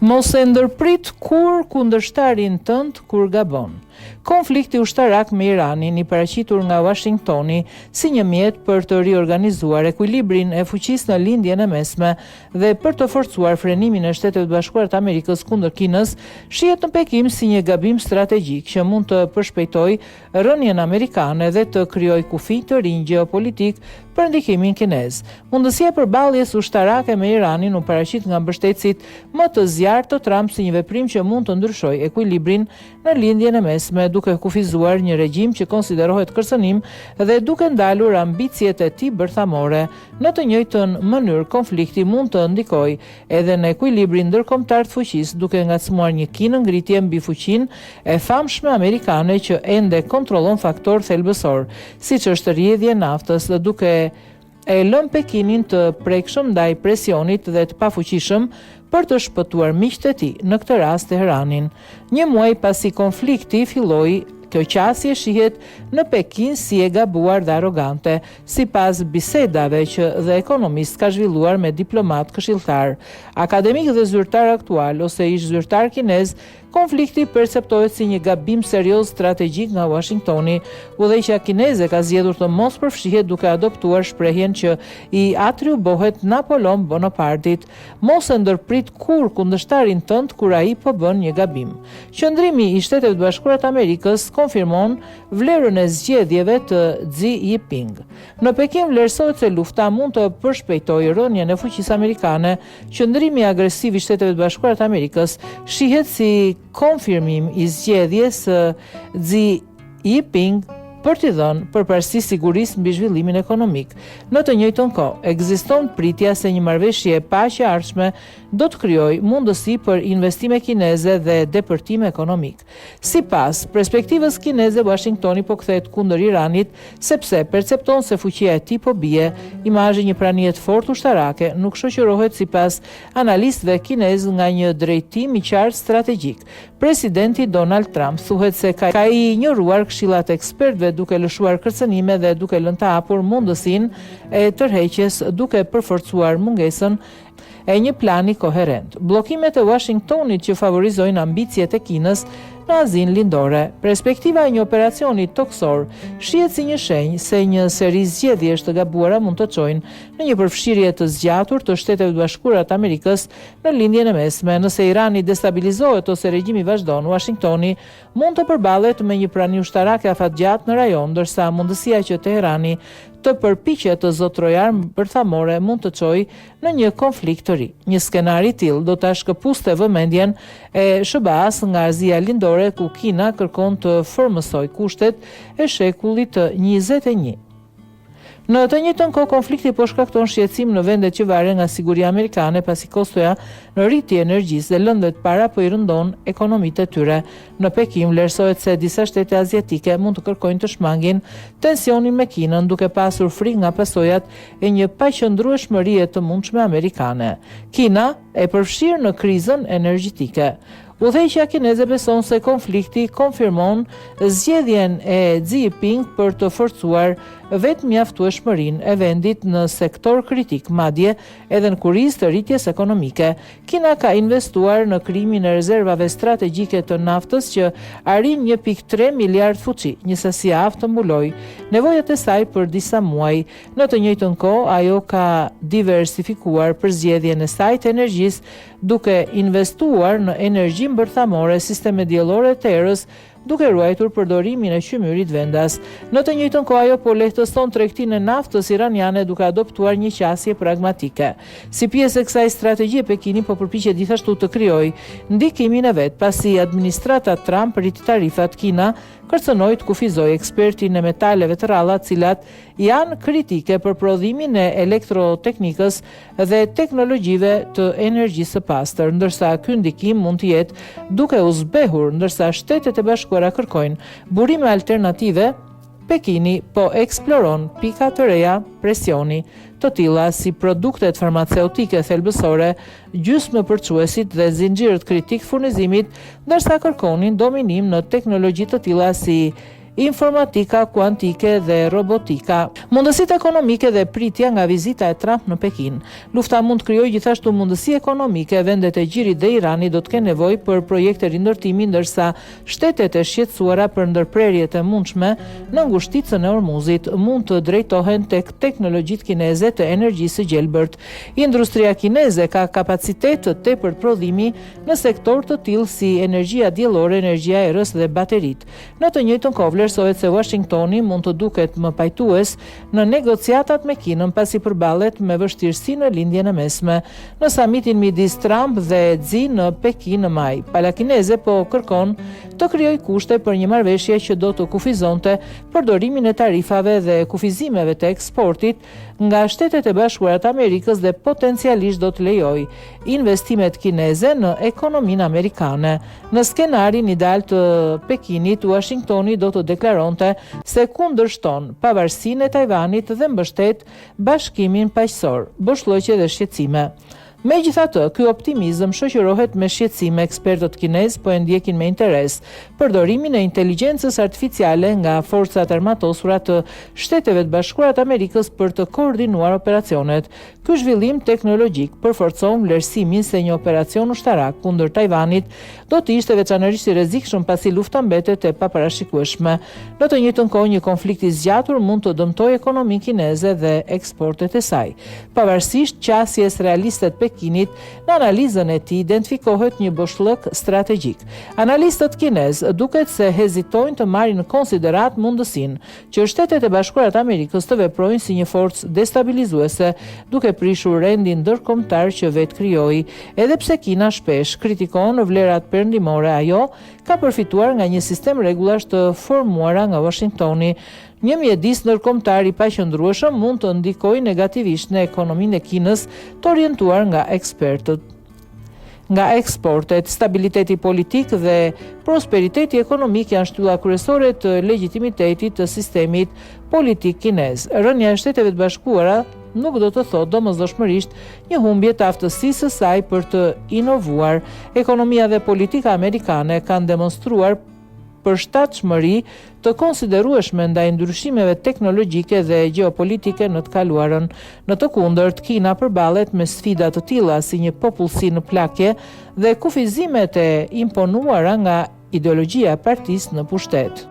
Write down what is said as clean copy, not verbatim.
Mos e ndërprit kur kundërshtarin tënd kur gabon. Konflikti ushtarak me Iranin i paraqitur nga Washingtoni si një mjet për të riorganizuar ekuilibrin e fuqisë në lindjen e mesme dhe për të forcuar frenimin e Shtetet Bashkuara të Amerikës kundër Kinës, shihet në Pekin si një gabim strategjik që mund të përshpejtojë rënien amerikane dhe të krijojë kufi të rinj gjeopolitik për ndikimin kinez. Mundësia e përballjes ushtarake me Iranin u paraqit nga mbështetësit më të zjarrt të Trump si një veprim që mund të ndryshojë ekuilibrin në lindjen e mesme, duke kufizuar një regjim që konsiderohet kërcënim dhe duke ndalur ambicjet e tij bërthamore. Në të njëjtën mënyrë, konflikti mund të ndikojë edhe në ekuilibrin ndërkombëtar të fuqisë, duke ngacmuar një Kinë ngritje mbi fuqinë e famshme amerikane që ende kontrollon faktor thelbësor, siç është rrjedhja e naftës, dhe duke e lën Pekinin të prekshëm ndaj presionit dhe të pafuqishëm për të shpëtuar miqtë e tij, në këtë rast Teheranin. Një muaj pasi konflikti filloi, kjo qasje shihet në Pekin si e gabuar dhe arrogante, sipas bisedave që The Economist ka zhvilluar me diplomat këshilltar, akademik dhe zyrtar aktual ose ish zyrtar kinez. Konflikti perceptohet si një gabim serioz strategjik nga Washingtoni. Udhëheqja kineze ka zgjedhur të mos përfshihet duke adoptuar shprehjen që i atribuohet Napoleon Bonapartit: mos e ndërprit kur kundërshtarin tënd kur ai po bën një gabim. Qëndrimi i Shtetet Bashkuara të Amerikës konfirmon vlerën e zgjedhjeve të Xi Jinping. Në Pekin vlerësohet se lufta mund të përshpejtojë rënien e fuqisë amerikane. Qëndrimi agresiv i Shteteve Bashkuara të Amerikës shihet si konfirmim i zgjedhjes së Xi Jinping për t'i dhënë përparësi sigurisë mbi zhvillimin ekonomik. Në të njëjtën kohë, ekziston pritja se një marrëveshje e paqëardhshme do të krijojë mundësi për investime kineze dhe depërtim ekonomik. Sipas perspektivës kineze, Washingtoni po kthehet kundër Iranit sepse percepton se fuqia e tij po bie. Imazhi një pranie të fortë ushtarake nuk shoqërohet sipas analistëve kinezë nga një drejtim i qartë strategjik. Presidenti Donald Trump thuhet se ka i ignoruar këshillat e ekspertëve duke lëshuar kërcënime dhe duke lënë të hapur mundësinë e tërheqjes, duke përforcuar mungesën e një plani koherent. Bllokimet e Washingtonit që favorizojnë ambicjet e Kinës në Azinë Lindore. Perspektiva e një operacioni toksor shihet si një shenjë se një seri zgjedhjesh të gabuara mund të çojnë në një përfshirje të zgjatur të Shtetet Bashkuara të Amerikës në lindjen e mesme. Nëse Irani destabilizohet ose regjimi vazhdon, Washingtoni mund të përballet me një prani ushtarake afatgjatë në rajon, ndërsa mundësia që Teherani të përpiqet të zotrojë armë bërthamore mund të çojë në një konflikt të ri. Një skenar i tillë do ta shkëpuste vëmendjen e SBA-s nga Azia Lindore, ku Kina kërkon të formësojë kushtet e shekullit të 21. Në të njëjtën kohë, konflikti po shkakton shqetësim në vendet që varen nga siguria amerikane, pasi kostoja në rritje energjisë dhe lëndët para po i rëndon ekonomitë e tyre. Në Pekin vlerësohet se disa shtete aziatike mund të kërkojnë të shmangin tensionin me Kinën, duke pasur frikë nga pasojat e një paqëndrueshmërie të mundshme amerikane. Kina e përfshirë në krizën energjetike. Udhëheqja kineze beson se konflikti konfirmon zgjedhjen e Xi Jinping për të forcuar vetëmjaftueshmërinë e vendit në sektor kritik, madje edhe në kurizë të rritjes ekonomike. Kina ka investuar në krijimin e rezervave strategjike të naftës që arrin 1.3 miliard fuqi, një sasi aftë të mbulojë nevojat e saj për disa muaj. Në të njëjtën kohë, ajo ka diversifikuar përzgjedhjen e saj të energjisë, duke investuar në energji bërthamore, sisteme diellore të erës, duke ruajtur përdorimin e qymyrit vendas. Në të njëjtën kohë, ajo po lehtëson tregtinë e naftës iraniane duke adoptuar një qasje pragmatike. Si pjesë e kësaj strategjie, Pekini po përpiqet gjithashtu të krijojë ndikimin e vet, pasi administrata Trump rriti tarifat. Kina kërcënoi të kufizojë ekspertin e metaleve të rralla, të cilat janë kritike për prodhimin e elektroteknikës dhe teknologjive të energjisë së pastër, ndërsa ky ndikim mund të jetë duke u zbehur, ndërsa Shtetet e Bashkuara kërkojnë burime alternative. Pekini po eksploron pika të reja presioni, të tilla si produktet farmaceutike thelbësore, gjysmëpërçuesit dhe zinxhirët kritik furnizimit, ndërsa kërkonin dominim në teknologji të tilla si informatika kuantike dhe robotika. Mundësitë ekonomike dhe pritja nga vizita e Trump në Pekin. Lufta mund të krijojë gjithashtu mundësi ekonomike. Vendet e Gjirit dhe Irani do të kenë nevojë për projekte rindërtimi, ndërsa shtetet e shqetësuara për ndërprerjet e mundshme në ngushticën e Ormuzit mund të drejtohen tek teknologjitë kineze të energjisë së gjelbërt. Industria kineze ka kapacitet të tepërt prodhimi në sektor të tillë si energjia diellore, energjia e erës dhe bateritë. Në të njëjtën kohë vlerësohet se Washingtoni mund të duket më pajtues në negociatat me Kinën pasi përballet me vështirësi në lindjen e mesme. Në samitin midis Trump dhe Xi në Pekin në maj, pala kineze po kërkon të krijojë kushte për një marrëveshje që do të kufizonte përdorimin e tarifave dhe kufizimeve të eksportit nga Shtetet e Bashkuara të Amerikës dhe potencialisht do të lejojë investimet kineze në ekonominë amerikane. Në skenarin ideal të Pekinit, Washingtoni do të deklaronte se kundërshton pavarësinë e Tajvanit dhe mbështet bashkimin paqësor, boshllëqe dhe shqetësime. Megjithatë, ky optimizëm shoqërohet me shqetësime. Ekspertët kinezë po e ndjekin me interes përdorimin e inteligjencës artificiale nga forcat armatosura të Shteteve të Bashkuara të Amerikës për të koordinuar operacionet. Ky zhvillim teknologjik përforcon vlerësimin se një operacion ushtarak kundër Tajvanit do të ishte veçanërisht i rrezikshëm pasi lufta mbetet e paparashikueshme. Në të njëjtën kohë, një konflikt i zgjatur mund të dëmtojë ekonominë kineze dhe eksportet e saj. Pavarësisht qasjes realiste të Pekinit, në analizën e tij identifikohet një boshllëk strategjik. Analistët kinezë duket se hezitojnë të marrin në konsiderat mundësinë që Shtetet e Bashkuara të Amerikës të veprojnë si një forcë destabilizuese, duke prishur rendin ndërkombëtar që vetë krijoi. Edhe pse Kina shpesh kritikon vlerat perëndimore, ajo ka përfituar nga një sistem rregullash të formuara nga Washingtoni. Një mjedis ndërkombëtar i paqëndrueshëm mund të ndikojë negativisht në ekonominë e Kinës, të orientuar nga ekspertët. Nga eksportet, stabiliteti politik dhe prosperiteti ekonomik janë shtyllat kryesore të legjitimitetit të sistemit politik kinez. Rënja e Shteteve të Bashkuara nuk do të thotë domosdoshmërisht një humbje të aftësisë së saj për të inovuar. Ekonomia dhe politika amerikane kanë demonstruar përshtatshmëri të konsiderueshme ndaj ndryshimeve teknologjike dhe gjeopolitike në të kaluarën. Në të kundërt, Kina përballet me sfida të tilla si një popullsi në plakje dhe kufizimet e imponuara nga ideologjia e partisë në pushtet.